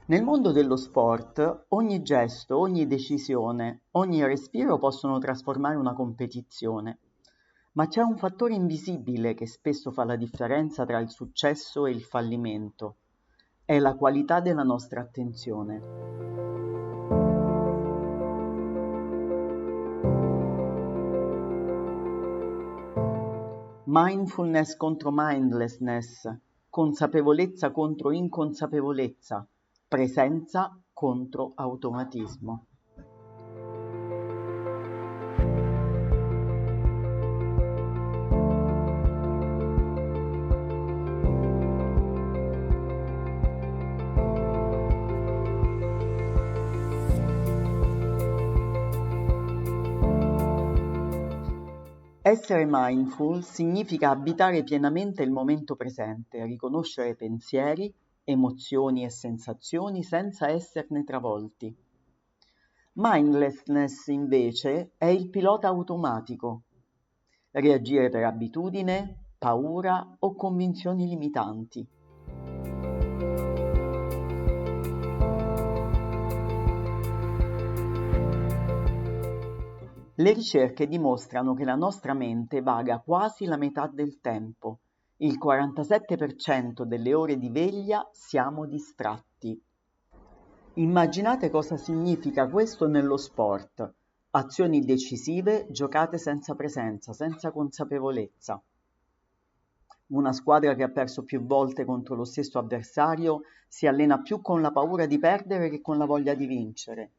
Nel mondo dello sport, ogni gesto, ogni decisione, ogni respiro possono trasformare una competizione, ma c'è un fattore invisibile che spesso fa la differenza tra il successo e il fallimento. È la qualità della nostra attenzione. Mindfulness contro mindlessness, consapevolezza contro inconsapevolezza, presenza contro automatismo. Essere mindful significa abitare pienamente il momento presente, riconoscere pensieri, emozioni e sensazioni senza esserne travolti. Mindlessness invece è il pilota automatico, reagire per abitudine, paura o convinzioni limitanti. Le ricerche dimostrano che la nostra mente vaga quasi la metà del tempo. Il 47% delle ore di veglia siamo distratti. Immaginate cosa significa questo nello sport. Azioni decisive giocate senza presenza, senza consapevolezza. Una squadra che ha perso più volte contro lo stesso avversario si allena più con la paura di perdere che con la voglia di vincere.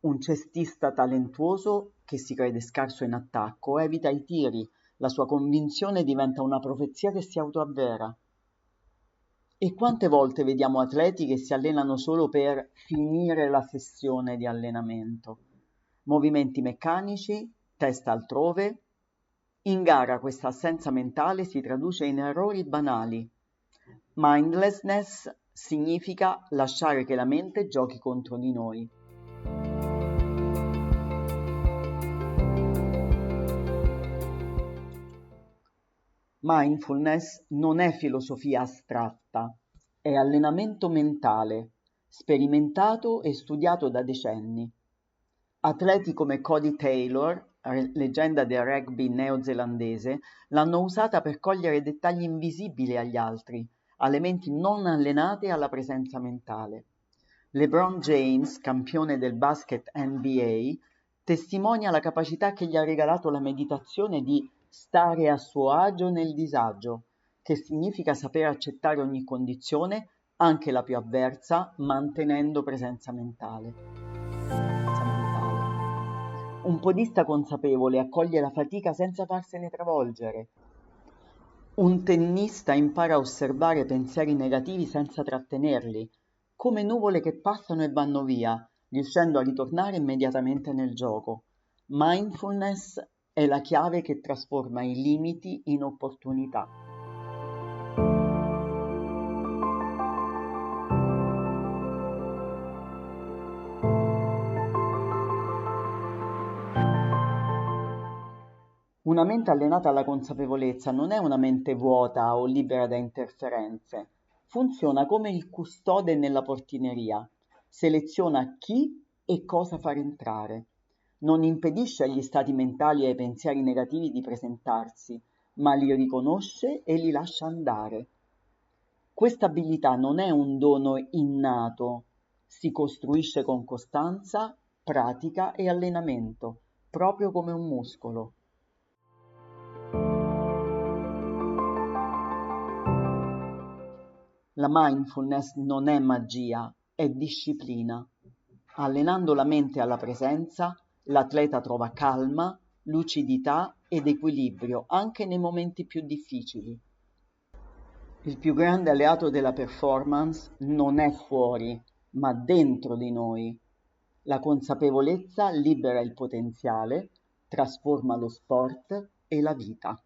Un cestista talentuoso che si crede scarso in attacco evita i tiri, la sua convinzione diventa una profezia che si autoavvera. E quante volte vediamo atleti che si allenano solo per finire la sessione di allenamento? Movimenti meccanici, testa altrove. In gara questa assenza mentale si traduce in errori banali. Mindlessness significa lasciare che la mente giochi contro di noi. Mindfulness non è filosofia astratta, è allenamento mentale, sperimentato e studiato da decenni. Atleti come Cody Taylor, leggenda del rugby neozelandese, l'hanno usata per cogliere dettagli invisibili agli altri, alle menti non allenate alla presenza mentale. LeBron James, campione del basket NBA, testimonia la capacità che gli ha regalato la meditazione di stare a suo agio nel disagio, che significa saper accettare ogni condizione, anche la più avversa, mantenendo presenza mentale. Un podista consapevole accoglie la fatica senza farsene travolgere. Un tennista impara a osservare pensieri negativi senza trattenerli, come nuvole che passano e vanno via, riuscendo a ritornare immediatamente nel gioco. Mindfulness è la chiave che trasforma i limiti in opportunità. Una mente allenata alla consapevolezza non è una mente vuota o libera da interferenze. Funziona come il custode nella portineria. Seleziona chi e cosa far entrare. Non impedisce agli stati mentali e ai pensieri negativi di presentarsi, ma li riconosce e li lascia andare. Questa abilità non è un dono innato, si costruisce con costanza, pratica e allenamento, proprio come un muscolo. La mindfulness non è magia, è disciplina. Allenando la mente alla presenza, l'atleta trova calma, lucidità ed equilibrio anche nei momenti più difficili. Il più grande alleato della performance non è fuori, ma dentro di noi. La consapevolezza libera il potenziale, trasforma lo sport e la vita.